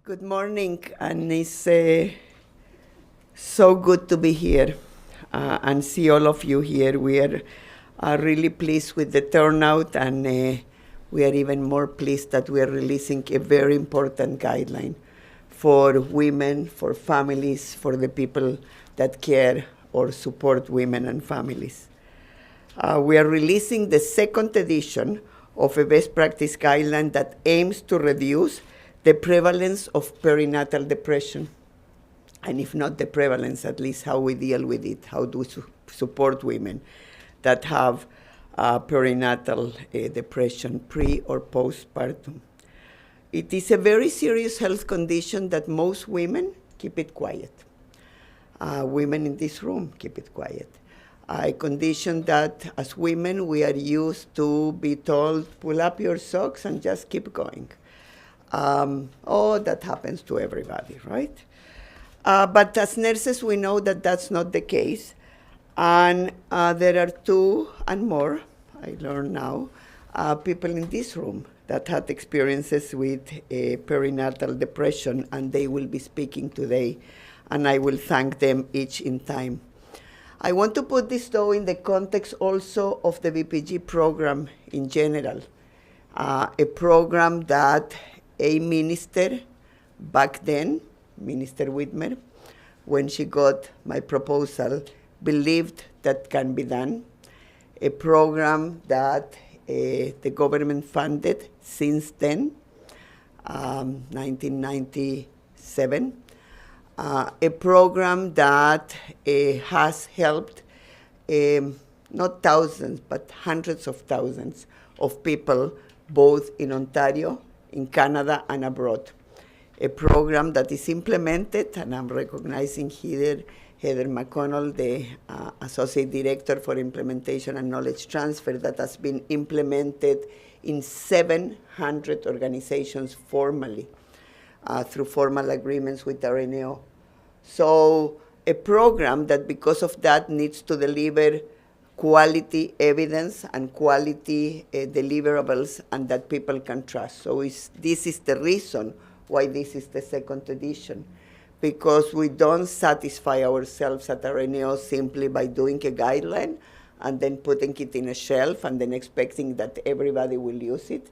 Good morning, and it's so good to be here and see all of you here. We are really pleased with the turnout, and we are even more pleased that we are releasing a very important guideline for women, for families, for the people that care or support women and families. We are releasing the second edition of a best practice guideline that aims to reduce the prevalence of perinatal depression, and if not the prevalence, at least how we deal with it, how do we support women that have perinatal depression, pre or postpartum. It is a very serious health condition that most women keep it quiet. Women in this room keep it quiet. A condition that as women we are used to be told, pull up your socks and just keep going. That happens to everybody, right? But as nurses, we know that that's not the case. And there are two and more, I learn now, people in this room that had experiences with perinatal depression, and they will be speaking today, and I will thank them each in time. I want to put this, though, in the context also of the BPG program in general, a program that a minister back then, Minister Whitmer, when she got my proposal, believed that can be done. A program that the government funded since then, 1997. A program that has helped not thousands, but hundreds of thousands of people, both in Ontario, in Canada, and abroad. A program that is implemented, and I'm recognizing here Heather McConnell, the Associate Director for Implementation and Knowledge Transfer, that has been implemented in 700 organizations formally through formal agreements with RNAO. So a program that because of that needs to deliver quality evidence and quality deliverables, and that people can trust. So this is the reason why this is the second edition, because we don't satisfy ourselves at RNAO simply by doing a guideline and then putting it in a shelf and then expecting that everybody will use it.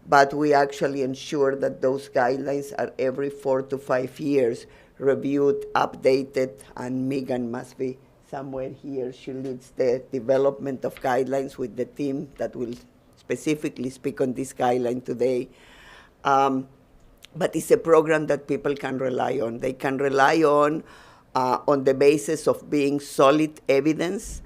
But we actually ensure that those guidelines are every 4 to 5 years reviewed, updated, and Megan must be somewhere here. She leads the development of guidelines with the team that will specifically speak on this guideline today. But it's a program that people can rely on. They can rely on the basis of being solid evidence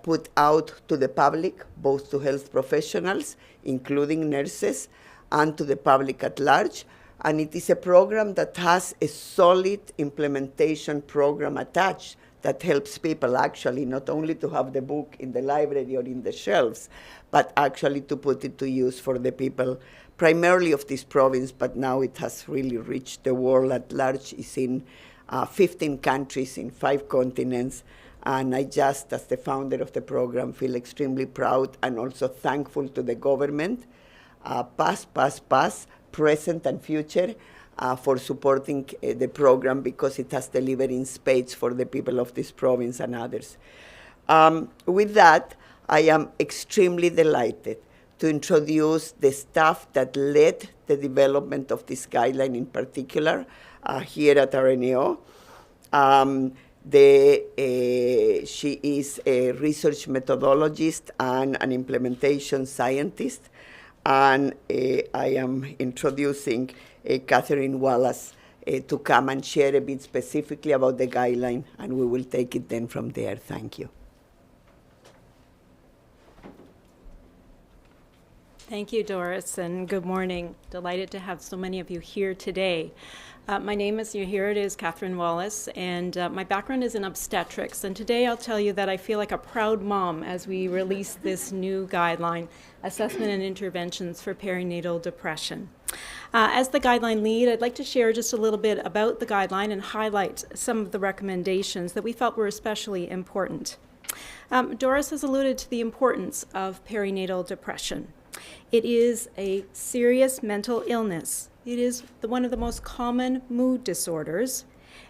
put out to the public, both to health professionals, including nurses, and to the public at large. And it is a program that has a solid implementation program attached that helps people actually not only to have the book in the library or in the shelves, but actually to put it to use for the people primarily of this province, but now it has really reached the world at large. It's in 15 countries in 5 continents. And I just, as the founder of the program, feel extremely proud and also thankful to the government, past, present, and future, for supporting the program, because it has delivered in spades for the people of this province and others. With that, I am extremely delighted to introduce the staff that led the development of this guideline in particular here at RNAO. She is a research methodologist and an implementation scientist. And I am introducing Catherine Wallace to come and share a bit specifically about the guideline, and we will take it then from there. Thank you. Thank you, Doris, and good morning. Delighted to have so many of you here today. My name, as you hear it, is Catherine Wallace, and my background is in obstetrics. And today I'll tell you that I feel like a proud mom as we release this new guideline, Assessment and Interventions for Perinatal Depression. As the guideline lead, I'd like to share just a little bit about the guideline and highlight some of the recommendations that we felt were especially important. Doris has alluded to the importance of perinatal depression. It is a serious mental illness It is one of the most common mood disorders,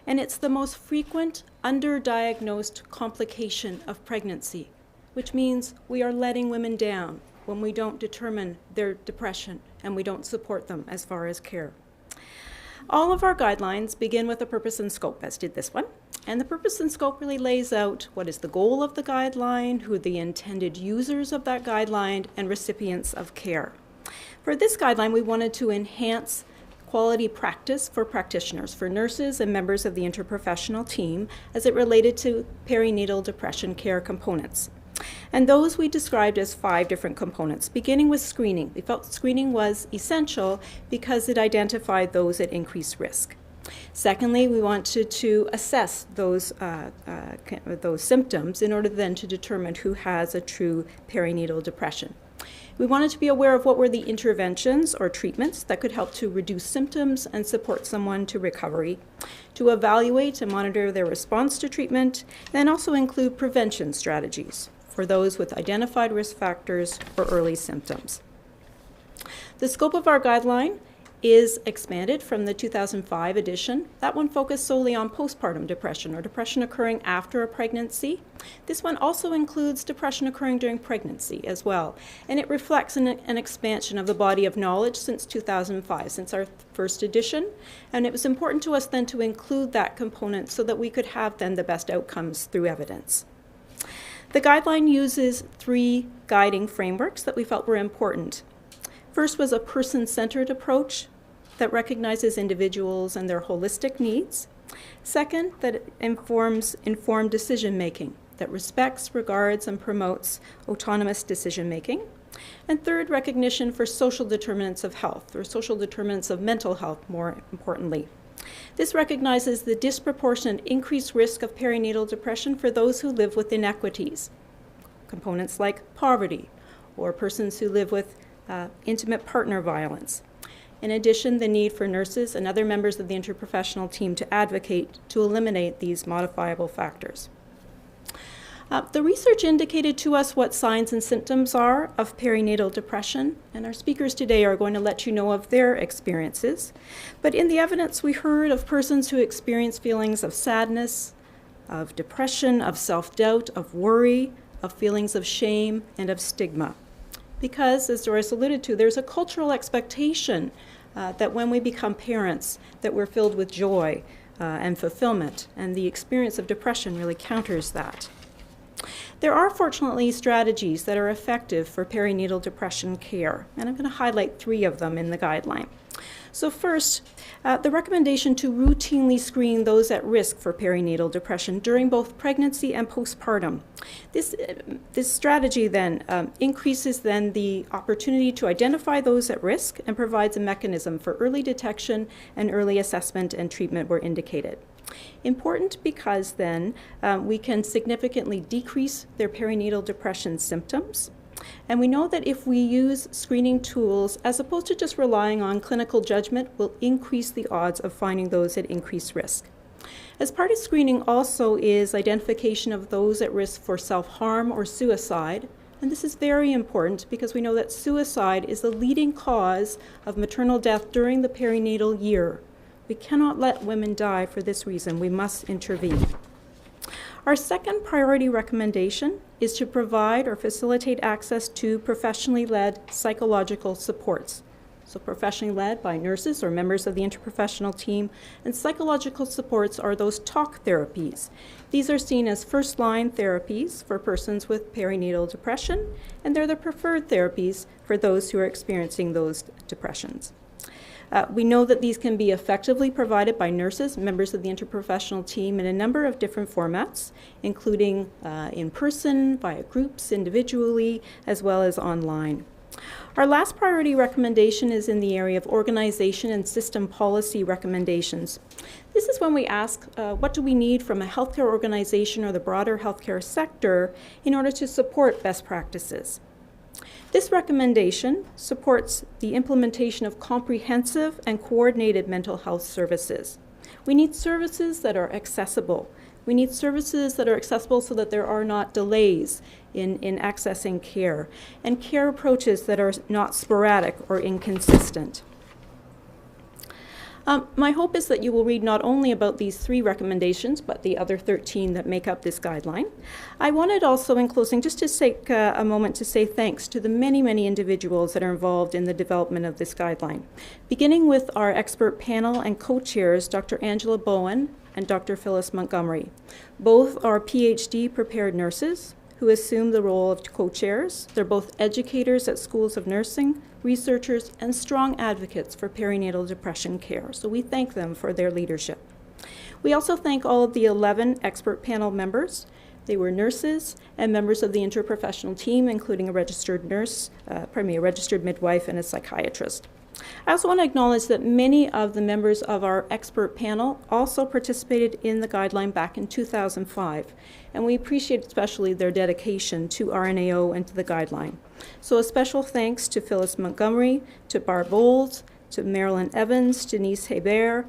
and it's the most frequent underdiagnosed complication of pregnancy, which means we are letting women down when we don't determine their depression and we don't support them as far as care. All of our guidelines begin with a purpose and scope, as did this one. And the purpose and scope really lays out what is the goal of the guideline, who are the intended users of that guideline, and recipients of care. For this guideline, we wanted to enhance quality practice for practitioners, for nurses and members of the interprofessional team, as it related to perinatal depression care components. And those we described as 5 different components, beginning with screening. We felt screening was essential because it identified those at increased risk. Secondly, we wanted to assess those symptoms in order then to determine who has a true perinatal depression. We wanted to be aware of what were the interventions or treatments that could help to reduce symptoms and support someone to recovery, to evaluate and monitor their response to treatment, and also include prevention strategies for those with identified risk factors or early symptoms. The scope of our guideline is expanded from the 2005 edition. That one focused solely on postpartum depression, or depression occurring after a pregnancy. This one also includes depression occurring during pregnancy as well, and it reflects an expansion of the body of knowledge since 2005, since our first edition, and it was important to us then to include that component so that we could have then the best outcomes through evidence. The guideline uses 3 guiding frameworks that we felt were important. First was a person-centered approach that recognizes individuals and their holistic needs. Second, that it informs informed decision-making, that respects, regards, and promotes autonomous decision-making. And third, recognition for social determinants of health, or social determinants of mental health, more importantly. This recognizes the disproportionate increased risk of perinatal depression for those who live with inequities, components like poverty, or persons who live with intimate partner violence. In addition, the need for nurses and other members of the interprofessional team to advocate to eliminate these modifiable factors. The research indicated to us what signs and symptoms are of perinatal depression, and our speakers today are going to let you know of their experiences. But in the evidence, we heard of persons who experience feelings of sadness, of depression, of self-doubt, of worry, of feelings of shame, and of stigma. Because, as Doris alluded to, there's a cultural expectation that when we become parents, that we're filled with joy and fulfillment, and the experience of depression really counters that. There are fortunately strategies that are effective for perinatal depression care, and I'm going to highlight 3 of them in the guideline. So first, the recommendation to routinely screen those at risk for perinatal depression during both pregnancy and postpartum. This strategy then increases then the opportunity to identify those at risk and provides a mechanism for early detection and early assessment and treatment where indicated. Important because then we can significantly decrease their perinatal depression symptoms. And we know that if we use screening tools, as opposed to just relying on clinical judgment, will increase the odds of finding those at increased risk. As part of screening also is identification of those at risk for self-harm or suicide. And this is very important because we know that suicide is the leading cause of maternal death during the perinatal year. We cannot let women die for this reason. We must intervene. Our second priority recommendation is to provide or facilitate access to professionally led psychological supports. So professionally led by nurses or members of the interprofessional team, and psychological supports are those talk therapies. These are seen as first-line therapies for persons with perinatal depression, and they're the preferred therapies for those who are experiencing those depressions. We know that these can be effectively provided by nurses, members of the interprofessional team in a number of different formats, including in person, via groups, individually, as well as online. Our last priority recommendation is in the area of organization and system policy recommendations. This is when we ask, what do we need from a healthcare organization or the broader healthcare sector in order to support best practices? This recommendation supports the implementation of comprehensive and coordinated mental health services. We need services that are accessible. We need services that are accessible so that there are not delays in accessing care, and care approaches that are not sporadic or inconsistent. My hope is that you will read not only about these 3 recommendations, but the other 13 that make up this guideline. I wanted also, in closing, just to take a moment to say thanks to the many, many individuals that are involved in the development of this guideline, beginning with our expert panel and co-chairs, Dr. Angela Bowen and Dr. Phyllis Montgomery. Both are PhD prepared nurses who assume the role of co-chairs. They're both educators at schools of nursing, researchers, and strong advocates for perinatal depression care. So we thank them for their leadership. We also thank all of the 11 expert panel members. They were nurses and members of the interprofessional team, including a registered nurse, a registered midwife, and a psychiatrist. I also want to acknowledge that many of the members of our expert panel also participated in the guideline back in 2005, and we appreciate especially their dedication to RNAO and to the guideline. So a special thanks to Phyllis Montgomery, to Barb Bowles, to Marilyn Evans, Denise Hebert,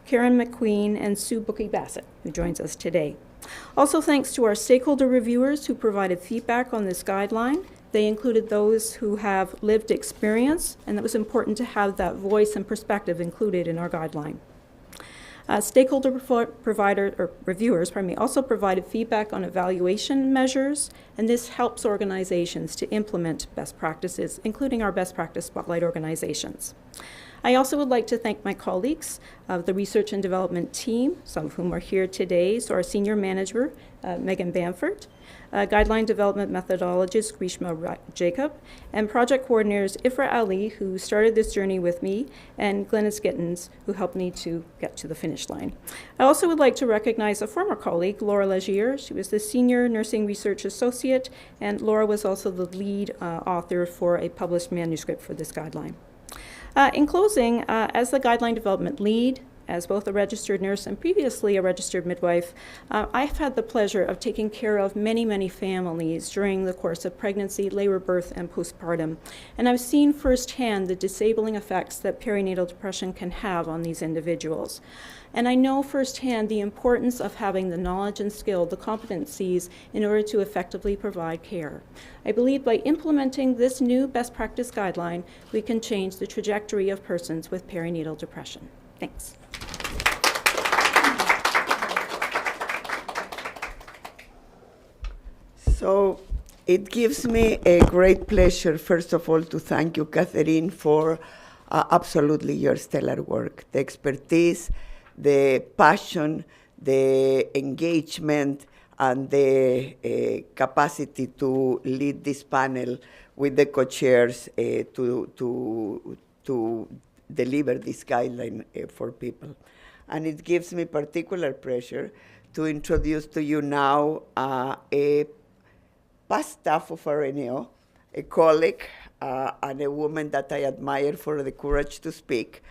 Karen McQueen, and Sue Bookie-Bassett, who joins us today. Also thanks to our stakeholder reviewers who provided feedback on this guideline. They included those who have lived experience, and it was important to have that voice and perspective included in our guideline. Stakeholder reviewers also provided feedback on evaluation measures, and this helps organizations to implement best practices, including our best practice spotlight organizations. I also would like to thank my colleagues of the research and development team, some of whom are here today. So our senior manager, Megan Bamford, guideline development methodologist, Grishma Jacob, and project coordinators, Ifra Ali, who started this journey with me, and Glennis Gittins, who helped me to get to the finish line. I also would like to recognize a former colleague, Laura Legier. She was the senior nursing research associate, and Laura was also the lead author for a published manuscript for this guideline. In closing, as the guideline development lead, as both a registered nurse and previously a registered midwife, I've had the pleasure of taking care of many, many families during the course of pregnancy, labor, birth, and postpartum. And I've seen firsthand the disabling effects that perinatal depression can have on these individuals. And I know firsthand the importance of having the knowledge and skill, the competencies, in order to effectively provide care. I believe by implementing this new best practice guideline, we can change the trajectory of persons with perinatal depression. Thanks. So it gives me a great pleasure, first of all, to thank you, Catherine, for absolutely your stellar work, the expertise, the passion, the engagement, and the capacity to lead this panel with the co-chairs to deliver this guideline for people. And it gives me particular pleasure to introduce to you now a past staff of RNAO, a colleague, and a woman that I admire for the courage to speak,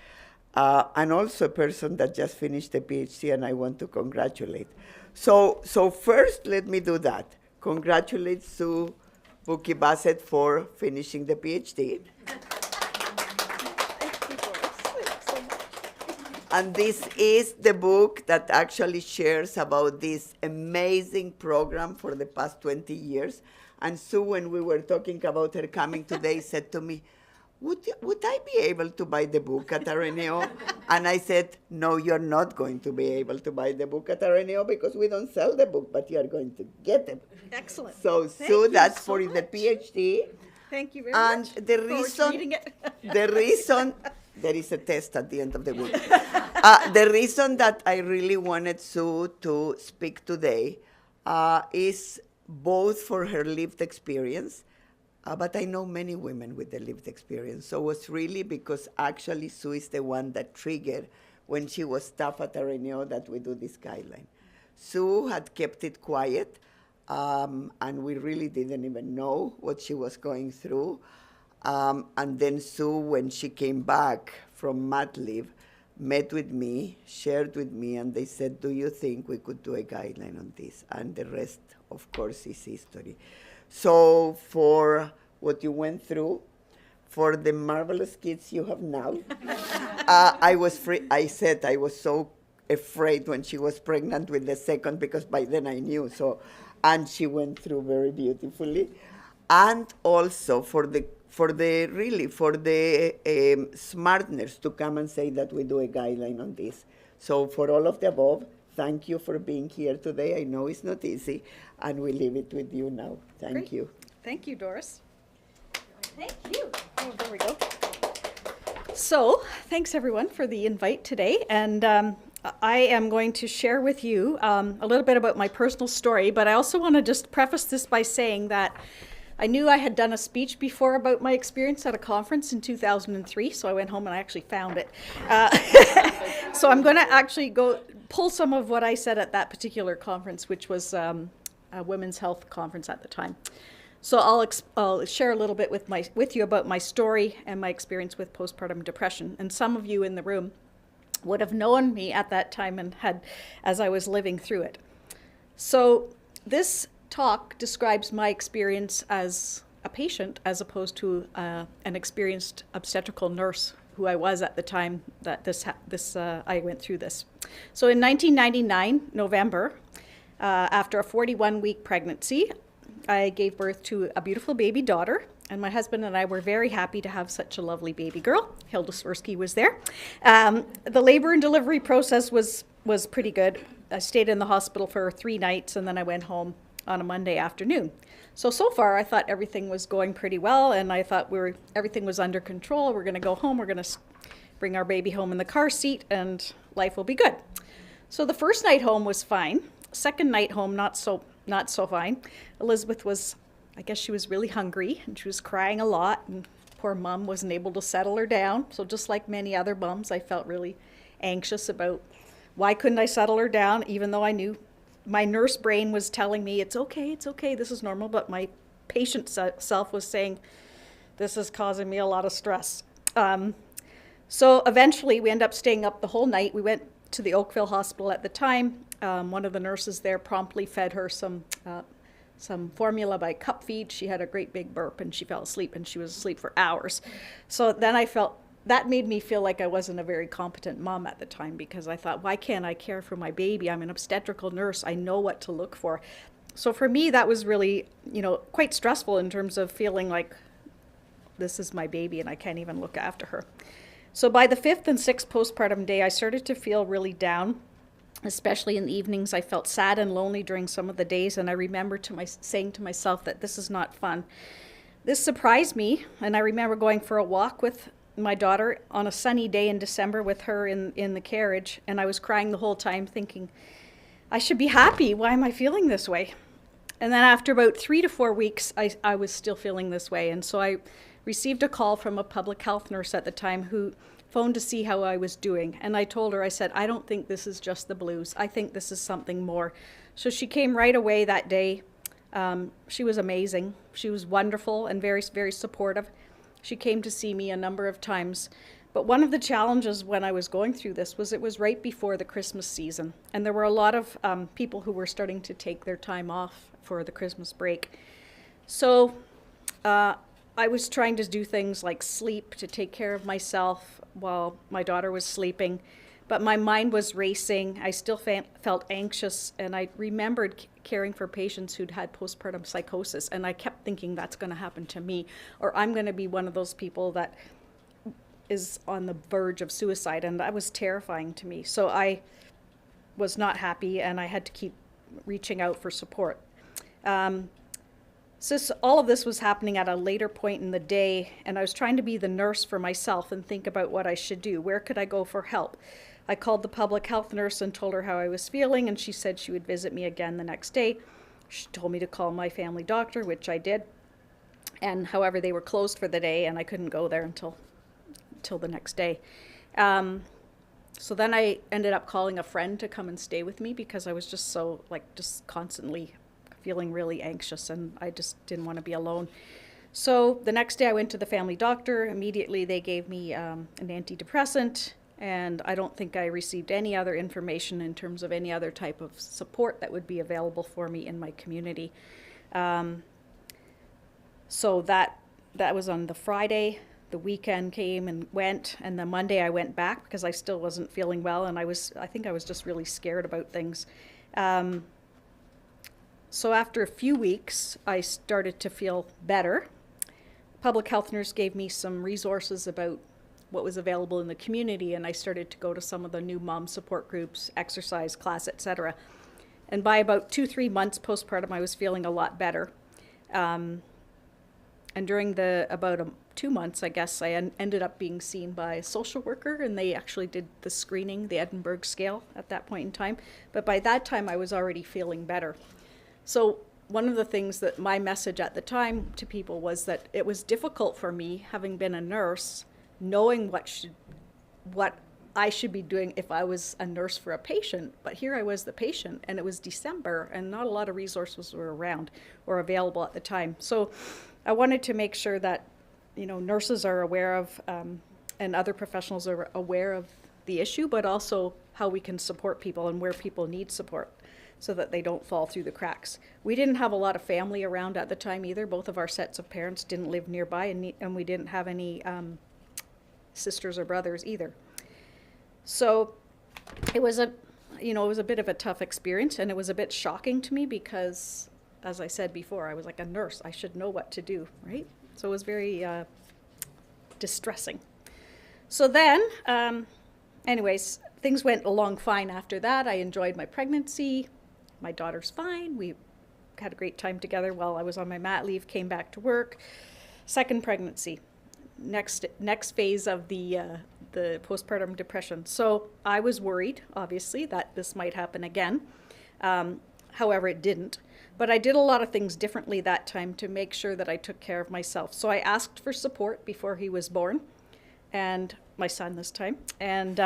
and also a person that just finished a PhD, and I want to congratulate. So first, let me do that. Congratulate Sue Bookie-Bassett for finishing the PhD. And this is the book that actually shares about this amazing program for the past 20 years. And Sue, when we were talking about her coming today, said to me, would I be able to buy the book at RNAO? And I said, no, you're not going to be able to buy the book at RNAO because we don't sell the book, but you are going to get it. Excellent. So Sue, that's for the PhD. Thank you very and much. And the reason, there is a test at the end of the week. The reason that I really wanted Sue to speak today is both for her lived experience, but I know many women with the lived experience. So it was really because actually Sue is the one that triggered when she was staff at RNAO that we do this guideline. Sue had kept it quiet, and we really didn't even know what she was going through. And then Sue, when she came back from mat leave, met with me, shared with me, and they said, do you think we could do a guideline on this? And the rest, of course, is history. So for what you went through, for the marvelous kids you have now, I said I was so afraid when she was pregnant with the second because by then I knew. So, and she went through very beautifully. And also for for the smart nurse to come and say that we do a guideline on this. So for all of the above, thank you for being here today. I know it's not easy, and we leave it with you now. Thank Great. you. Thank you, Doris. Thank you. Oh, there we go. So, thanks everyone for the invite today, and I am going to share with you a little bit about my personal story, but I also want to just preface this by saying that I knew I had done a speech before about my experience at a conference in 2003, so I went home and I actually found it. So I'm going to actually go pull some of what I said at that particular conference, which was a women's health conference at the time. So I'll share a little bit with you about my story and my experience with postpartum depression. And some of you in the room would have known me at that time and as I was living through it. So this talk describes my experience as a patient as opposed to an experienced obstetrical nurse who I was at the time that I went through this. So in 1999, November, after a 41-week pregnancy, I gave birth to a beautiful baby daughter, and my husband and I were very happy to have such a lovely baby girl. Hilda Swirsky was there. The labor and delivery process was pretty good. I stayed in the hospital for 3 nights, and then I went home on a Monday afternoon. So far, I thought everything was going pretty well, and I thought everything was under control. We're going to go home. We're going to bring our baby home in the car seat, and life will be good. So the first night home was fine. Second night home, not so fine. Elizabeth I guess she was really hungry, and she was crying a lot, and poor mom wasn't able to settle her down. So just like many other moms, I felt really anxious about why couldn't I settle her down, even though I knew my nurse brain was telling me, it's okay, this is normal, but my patient self was saying, this is causing me a lot of stress. So eventually we ended up staying up the whole night. We went to the Oakville Hospital at the time. One of the nurses there promptly fed her some formula by cup feed. She had a great big burp and she fell asleep, and she was asleep for hours. So then that made me feel like I wasn't a very competent mom at the time, because I thought, why can't I care for my baby? I'm an obstetrical nurse. I know what to look for. So for me, that was really, quite stressful in terms of feeling like this is my baby and I can't even look after her. So by the 5th and 6th postpartum day, I started to feel really down, especially in the evenings. I felt sad and lonely during some of the days, and I remember saying to myself that this is not fun. This surprised me, and I remember going for a walk with my daughter on a sunny day in December with her in the carriage, and I was crying the whole time thinking, I should be happy. Why am I feeling this way? And then after about 3 to 4 weeks, I was still feeling this way, and so I received a call from a public health nurse at the time who phoned to see how I was doing. And I told her, I said, I don't think this is just the blues. I think this is something more. So she came right away that day. She was amazing. She was wonderful and very, very supportive. She came to see me a number of times. But one of the challenges when I was going through this was it was right before the Christmas season. And there were a lot of people who were starting to take their time off for the Christmas break. So I was trying to do things like sleep to take care of myself while my daughter was sleeping, but my mind was racing. I still felt anxious, and I remembered caring for patients who'd had postpartum psychosis, and I kept thinking that's going to happen to me, or I'm going to be one of those people that is on the verge of suicide, and that was terrifying to me. So I was not happy, and I had to keep reaching out for support. So all of this was happening at a later point in the day, and I was trying to be the nurse for myself and think about what I should do. Where could I go for help? I called the public health nurse and told her how I was feeling, and she said she would visit me again the next day. She told me to call my family doctor, which I did. And however, they were closed for the day, and I couldn't go there until the next day. So then I ended up calling a friend to come and stay with me, because I was just so, just constantly feeling really anxious, and I just didn't want to be alone. So the next day I went to the family doctor. Immediately they gave me an antidepressant, and I don't think I received any other information in terms of any other type of support that would be available for me in my community. So that was on the Friday. The weekend came and went, and the Monday I went back because I still wasn't feeling well, and I think I was just really scared about things. So after a few weeks, I started to feel better, public health nurse gave me some resources about what was available in the community, and I started to go to some of the new mom support groups, exercise class, etc. And by about 2-3 months postpartum, I was feeling a lot better. And during about 2 months, I guess, I ended up being seen by a social worker, and they actually did the screening, the Edinburgh scale, at that point in time. But by that time, I was already feeling better. So one of the things that my message at the time to people was that it was difficult for me, having been a nurse, knowing what I should be doing if I was a nurse for a patient. But here I was the patient, and it was December, and not a lot of resources were around or available at the time. So I wanted to make sure that, nurses are aware of, and other professionals are aware of the issue, but also how we can support people and where people need support so that they don't fall through the cracks. We didn't have a lot of family around at the time either. Both of our sets of parents didn't live nearby, and we didn't have any sisters or brothers either. So it was a bit of a tough experience, and it was a bit shocking to me because, as I said before, I was like a nurse. I should know what to do, right? So it was very distressing. So then, anyways, things went along fine after that. I enjoyed my pregnancy. My daughter's fine. We had a great time together while I was on my mat leave, came back to work. Second pregnancy, next phase of the postpartum depression. So I was worried, obviously, that this might happen again. However, it didn't. But I did a lot of things differently that time to make sure that I took care of myself. So I asked for support before he was born, and my son this time. And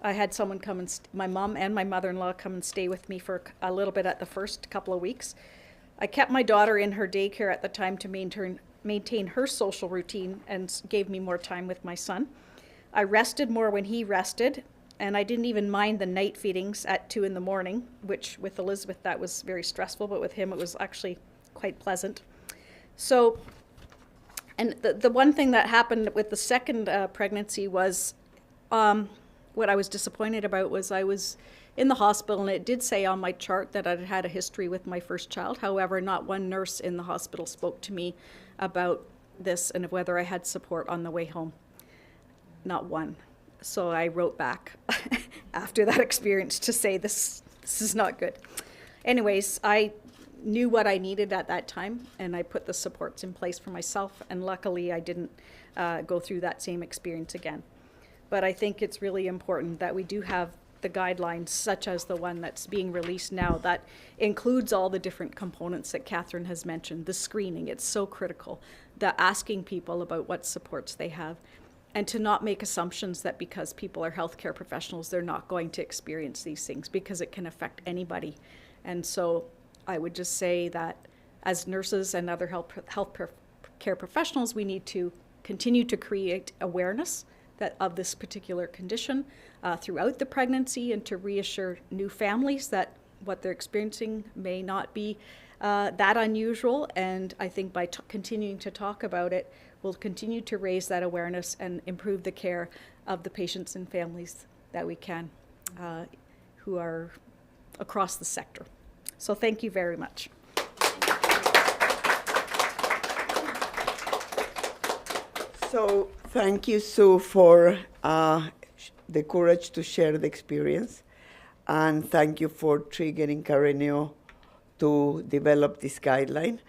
I had someone come my mom and my mother-in-law come and stay with me for a little bit at the first couple of weeks. I kept my daughter in her daycare at the time to maintain her social routine and gave me more time with my son. I rested more when he rested, and I didn't even mind the night feedings at 2 a.m, which with Elizabeth that was very stressful, but with him it was actually quite pleasant. So, and the one thing that happened with the second pregnancy was, what I was disappointed about was I was in the hospital, and it did say on my chart that I'd had a history with my first child. However, not one nurse in the hospital spoke to me about this and whether I had support on the way home. Not one. So I wrote back after that experience to say this is not good. Anyways, I knew what I needed at that time, and I put the supports in place for myself, and luckily I didn't go through that same experience again. But I think it's really important that we do have the guidelines, such as the one that's being released now, that includes all the different components that Catherine has mentioned. The screening, it's so critical. The asking people about what supports they have, and to not make assumptions that because people are healthcare professionals, they're not going to experience these things, because it can affect anybody. And so I would just say that as nurses and other healthcare professionals, we need to continue to create awareness of this particular condition throughout the pregnancy, and to reassure new families that what they're experiencing may not be that unusual. And I think by continuing to talk about it, we'll continue to raise that awareness and improve the care of the patients and families that we can, who are across the sector. So thank you very much. So thank you, Sue, for the courage to share the experience. And thank you for triggering RNAO to develop this guideline.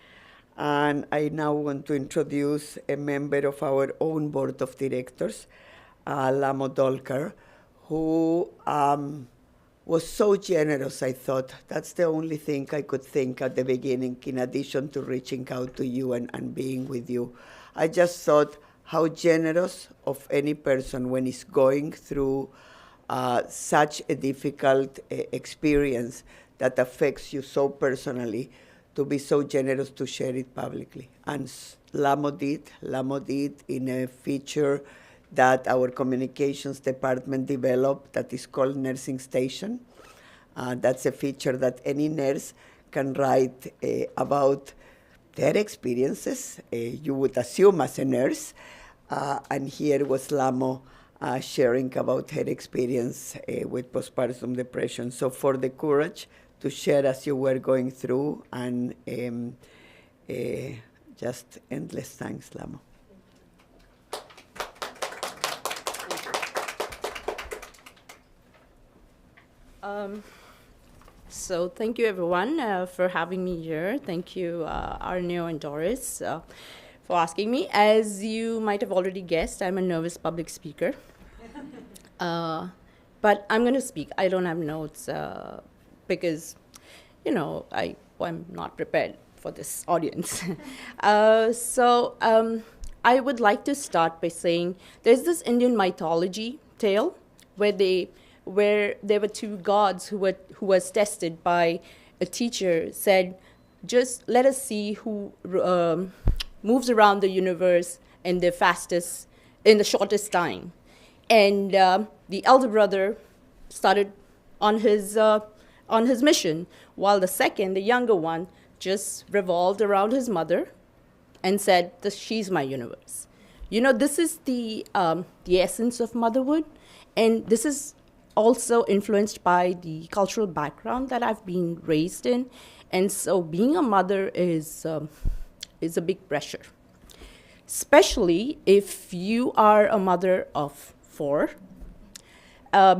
And I now want to introduce a member of our own board of directors, Lamo Dolkar, who was so generous, I thought. That's the only thing I could think at the beginning, in addition to reaching out to you and being with you. I just thought how generous of any person when he's going through such a difficult experience that affects you so personally, to be so generous to share it publicly. And Lamo did in a feature that our communications department developed that is called Nursing Station. That's a feature that any nurse can write about their experiences, you would assume as a nurse. And here was Lamo sharing about her experience with postpartum depression. So for the courage to share as you were going through, and just endless thanks, Lamo. So thank you, everyone, for having me here. Thank you, RNAO and Doris, for asking me. As you might have already guessed, I'm a nervous public speaker. But I'm going to speak. I don't have notes because, I'm not prepared for this audience. I would like to start by saying there's this Indian mythology tale where there were two gods who was tested by a teacher, said, just let us see who moves around the universe in the shortest time. And the elder brother started on his mission, while the second, the younger one, just revolved around his mother and said, she's my universe. This is the essence of motherhood, and this is also influenced by the cultural background that I've been raised in. And so being a mother is a big pressure, especially if you are a mother of 4,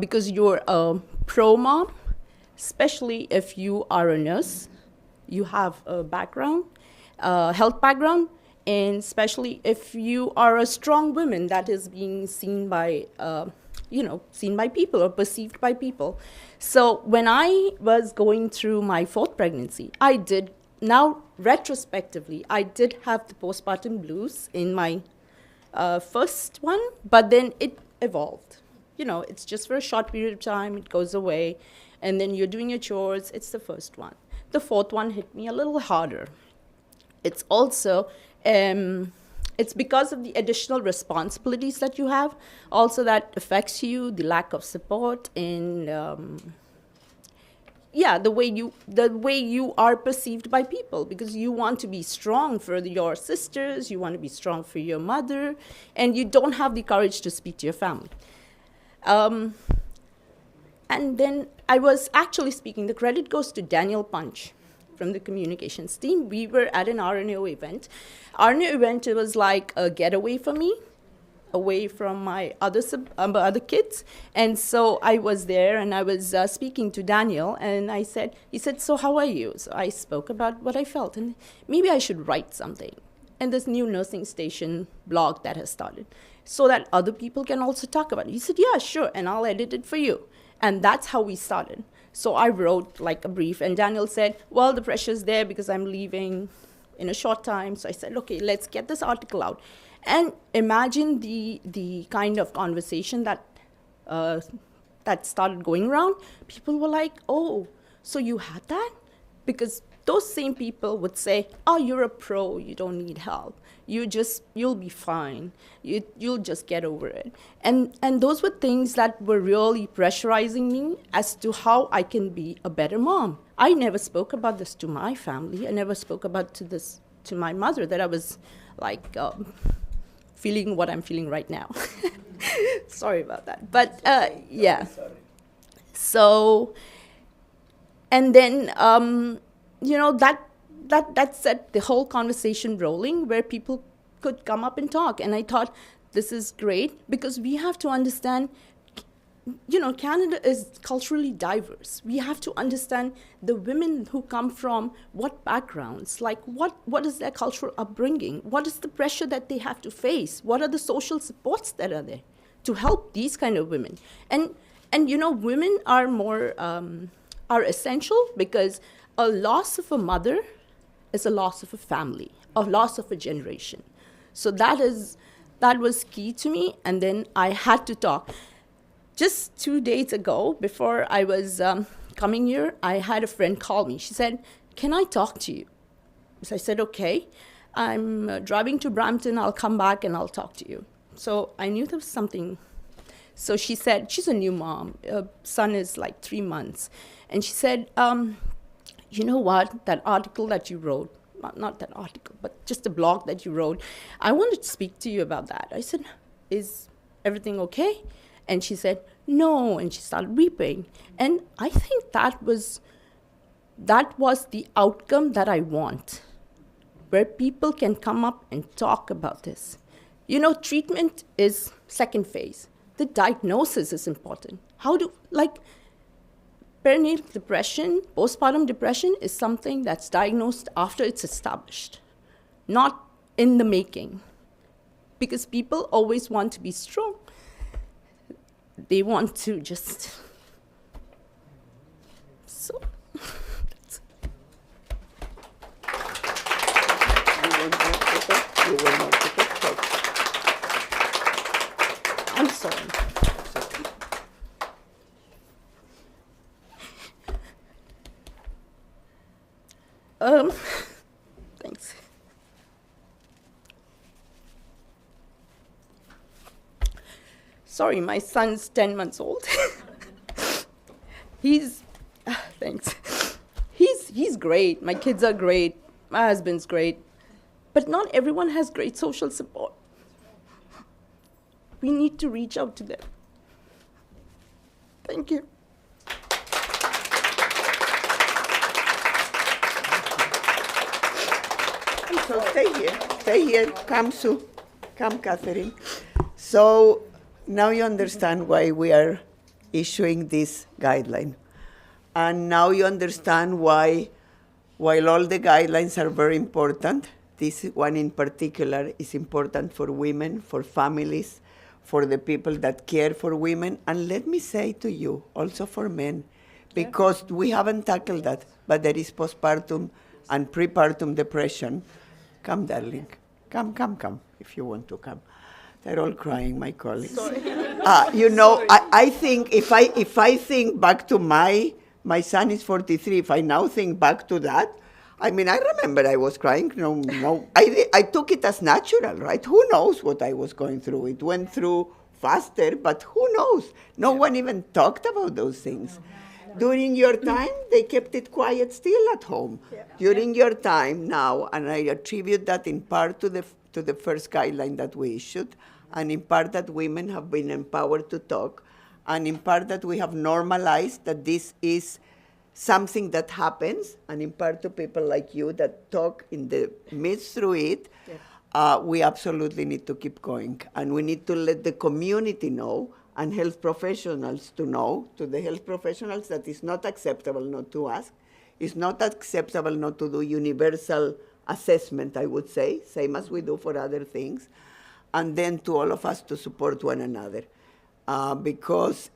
because you're a pro-mom, especially if you are a nurse, you have a background, health background, and especially if you are a strong woman that is being seen by people or perceived by people. So when I was going through my 4th pregnancy, retrospectively, I did have the postpartum blues in my first one, but then it evolved. It's just for a short period of time, it goes away, and then you're doing your chores, it's the first one. The 4th one hit me a little harder. It's also, it's because of the additional responsibilities that you have, also that affects you, the lack of support, and the way you are perceived by people, because you want to be strong for your sisters, you want to be strong for your mother, and you don't have the courage to speak to your family. And then I was actually speaking, the credit goes to Daniel Punch from the communications team. We were at an RNAO event. RNAO event, it was like a getaway for me, away from my other kids. And so I was there, and I was speaking to Daniel, and he said, so how are you? So I spoke about what I felt, and maybe I should write something. And this new nursing station blog that has started, so that other people can also talk about it. He said, yeah, sure, and I'll edit it for you. And that's how we started. So I wrote like a brief, and Daniel said, well, the pressure's there because I'm leaving in a short time. So I said, okay, let's get this article out. And imagine the kind of conversation that started going around. People were like, oh, so you had that? Because those same people would say, oh, you're a pro, you don't need help. You'll be fine. You'll just get over it. And those were things that were really pressurizing me as to how I can be a better mom. I never spoke about this to my family. I never spoke about this to my mother, that I was like feeling what I'm feeling right now. Sorry about that. But yeah. So, and then, that set the whole conversation rolling, where people could come up and talk. And I thought, this is great, because we have to understand, Canada is culturally diverse. We have to understand the women who come from what backgrounds, like what is their cultural upbringing, what is the pressure that they have to face, what are the social supports that are there to help these kind of women. And women are more are essential, because a loss of a mother is a loss of a family, a loss of a generation. So that was key to me, and then I had to talk. Just 2 days ago, before I was coming here, I had a friend call me. She said, can I talk to you? So I said, okay. I'm driving to Brampton. I'll come back and I'll talk to you. So I knew there was something. So she said, she's a new mom. Her son is like 3 months. And she said, you know what, that article that you wrote, not that article, but just a blog that you wrote, I wanted to speak to you about that. I said, is everything okay? And she said, no, and she started weeping. And I think that was the outcome that I want. where people can come up and talk about this. You know, treatment is second phase. The diagnosis is important. Perinatal depression, postpartum depression is something that's diagnosed after it's established, not in the making. Because people always want to be strong. They want to just... So... I'm sorry. Thanks. Sorry, my son's 10 months old. Thanks. He's great. My kids are great. My husband's great. But not everyone has great social support. We need to reach out to them. Thank you. So stay here. Come, Sue. Come, Catherine. So now you understand why we are issuing this guideline. And now you understand why, while all the guidelines are very important, this one in particular is important for women, for families, for the people that care for women, and let me say to you, also for men, because we haven't tackled that, but there is postpartum and prepartum depression. Come, darling. Come, if you want to come. They're all crying, my colleagues. You know, I think if I think back to my son is 43, if I now think back to that, I mean, I remember I was crying. No, I took it as natural, right? Who knows what I was going through? It went through faster, but who knows? No one even talked about those things. During your time, they kept it quiet still at home. During your time now, and I attribute that in part to the first guideline that we issued, and in part that women have been empowered to talk, and in part that we have normalized that this is something that happens, and in part to people like you that talk in the midst through it, we absolutely need to keep going. And we need to let the community know and health professionals to know, to the health professionals, that it's not acceptable not to ask. It's not acceptable not to do universal assessment, I would say, same as we do for other things. And then to all of us to support one another. Because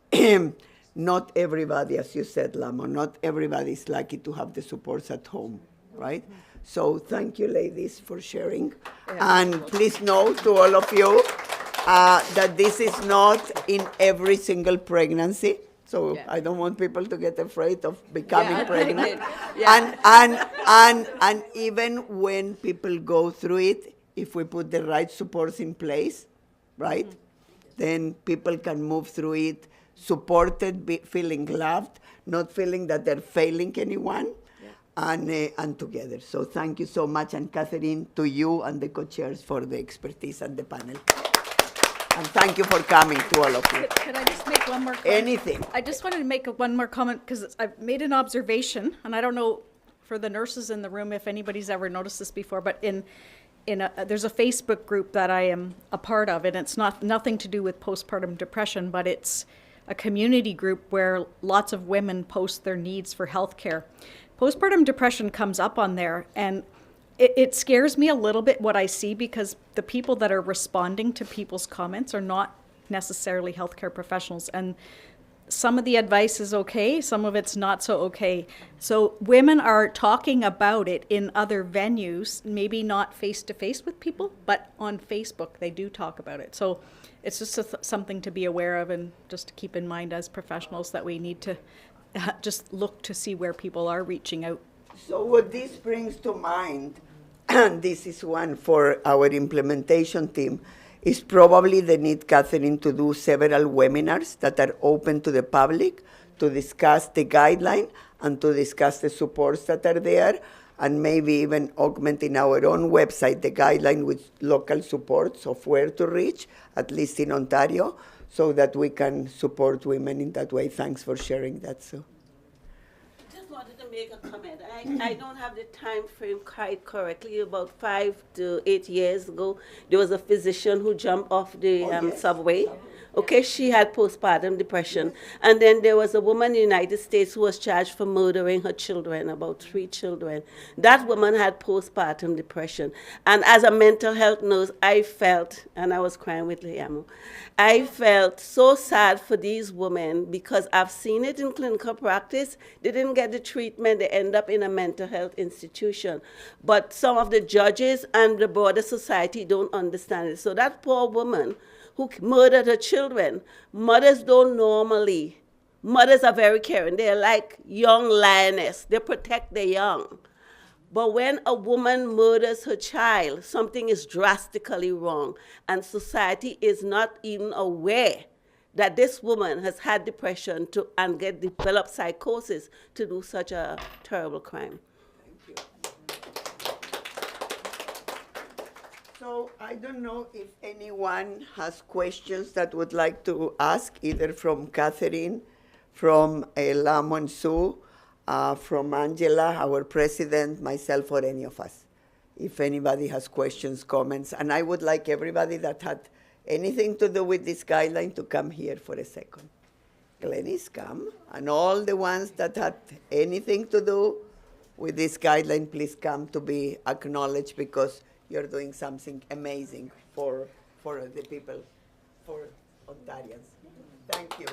not everybody, as you said, Lamo, not everybody is lucky to have the supports at home, right? So thank you, ladies, for sharing. And please know to all of you that this is not in every single pregnancy. So I don't want people to get afraid of becoming pregnant. And even when people go through it, if we put the right supports in place, right, then people can move through it supported, feeling loved, not feeling that they're failing anyone, and together. So thank you so much, and Catherine, to you and the co-chairs for the expertise and the panel. And thank you for coming, to all of you. Could I just make one more comment? Anything. I just wanted to make one more comment because I've made an observation, and I don't know for the nurses in the room if anybody's ever noticed this before, but there's a Facebook group that I am a part of, and it's nothing to do with postpartum depression, but it's a community group where lots of women post their needs for healthcare. Postpartum depression comes up on there, and it scares me a little bit what I see, because the people that are responding to people's comments are not necessarily healthcare professionals, and some of the advice is okay, some of it's not so okay. So women are talking about it in other venues, maybe not face-to-face with people, but on Facebook they do talk about it. So it's just something to be aware of, and just to keep in mind as professionals that we need to just look to see where people are reaching out. So what this brings to mind, and this is one for our implementation team, is probably the need, Catherine, to do several webinars that are open to the public to discuss the guideline and to discuss the supports that are there, and maybe even augmenting our own website, the guideline, with local supports of where to reach, at least in Ontario, so that we can support women in that way. Thanks for sharing that, Sue. wanted to make a comment. I don't have the time frame quite correctly. About 5 to 8 years ago, there was a physician who jumped off the subway. Okay, she had postpartum depression. And then there was a woman in the United States who was charged for murdering her children, about 3 children. That woman had postpartum depression. And as a mental health nurse, I felt, and I was crying with Liam, I felt so sad for these women because I've seen it in clinical practice. They didn't get the treatment. They end up in a mental health institution. But some of the judges and the broader society don't understand it. So that poor woman who murdered her children, mothers don't normally, mothers are very caring. They're like young lioness. They protect the young. But when a woman murders her child, something is drastically wrong. And society is not even aware that this woman has had depression and developed psychosis to do such a terrible crime. So I don't know if anyone has questions that would like to ask, either from Catherine, from Lamon Sue, from Angela, our president, myself, or any of us. If anybody has questions, comments. And I would like everybody that had anything to do with this guideline to come here for a second. Glenys, come. And all the ones that had anything to do with this guideline, please come to be acknowledged, because you're doing something amazing for the people, for Ontarians. Thank you.